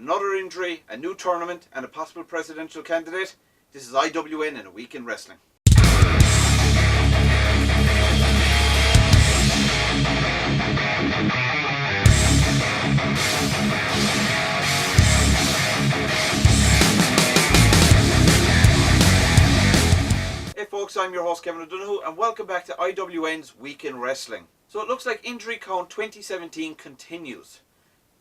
another injury, a new tournament and a possible presidential candidate. This is IWN in a week in wrestling. Hey folks, I'm your host Kevin O'Donoghue and welcome back to IWN's Week in Wrestling. So it looks like Injury Count 2017 continues.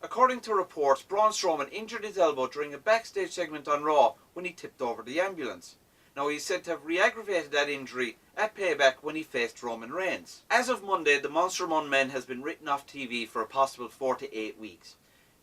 According to reports, Braun Strowman injured his elbow during a backstage segment on Raw when he tipped over the ambulance. Now he's said to have re-aggravated that injury at Payback when he faced Roman Reigns. As of Monday, the Monster Among Men has been written off TV for a possible 4 to 8 weeks.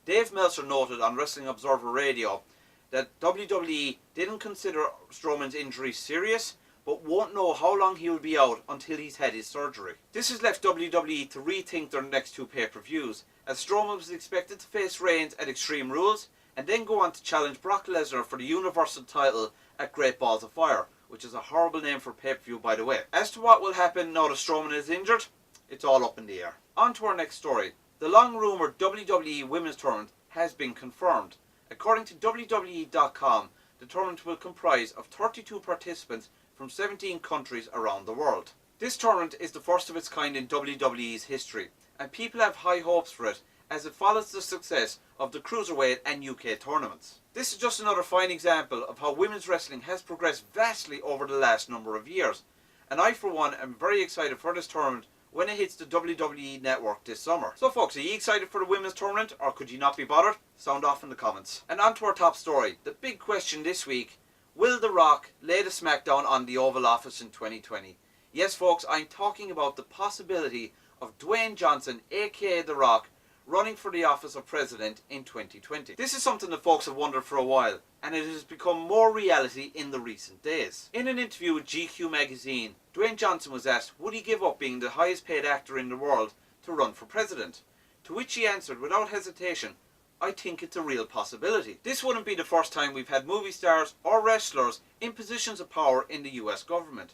Dave Meltzer noted on Wrestling Observer Radio that WWE didn't consider Strowman's injury serious, but won't know how long he will be out until he's had his surgery. This has left WWE to rethink their next 2 pay-per-views, as Strowman was expected to face Reigns at Extreme Rules, and then go on to challenge Brock Lesnar for the Universal title at Great Balls of Fire, which is a horrible name for pay-per-view by the way. As to what will happen now that Strowman is injured, it's all up in the air. On to our next story. The long-rumoured WWE Women's Tournament has been confirmed. According to WWE.com, the tournament will comprise of 32 participants from 17 countries around the world. This tournament is the first of its kind in WWE's history, and people have high hopes for it as it follows the success of the Cruiserweight and UK tournaments. This is just another fine example of how women's wrestling has progressed vastly over the last number of years, and I for one am very excited for this tournament when it hits the WWE network this summer. So folks, are you excited for the women's tournament, or could you not be bothered? Sound off in the comments. And on to our top story. The big question this week: will The Rock lay the smackdown on the Oval Office in 2020? Yes folks, I'm talking about the possibility of Dwayne Johnson, aka The Rock, running for the office of president in 2020. This is something that folks have wondered for a while, and it has become more reality in the recent days. In an interview with GQ magazine, Dwayne Johnson was asked would he give up being the highest paid actor in the world to run for president, to which he answered without hesitation, "I think it's a real possibility." This wouldn't be the first time we've had movie stars or wrestlers in positions of power in the US government.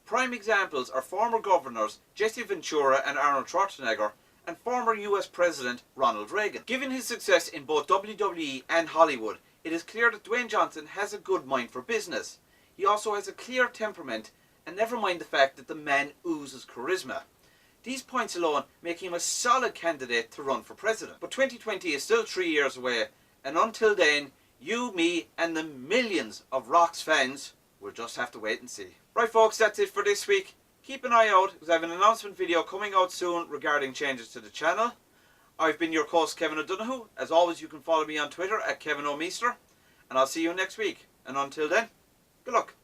Prime examples are former governors Jesse Ventura and Arnold Schwarzenegger, and former US President Ronald Reagan. Given his success in both WWE and Hollywood, it is clear that Dwayne Johnson has a good mind for business. He also has a clear temperament, and never mind the fact that the man oozes charisma. These points alone make him a solid candidate to run for president. But 2020 is still 3 years away, and until then, you, me, and the millions of Rock's fans will just have to wait and see. Right folks, that's it for this week. Keep an eye out because I have an announcement video coming out soon regarding changes to the channel. I've been your host Kevin O'Donoghue. As always, you can follow me on Twitter at Kevin O'Meester, and I'll see you next week. And until then, good luck.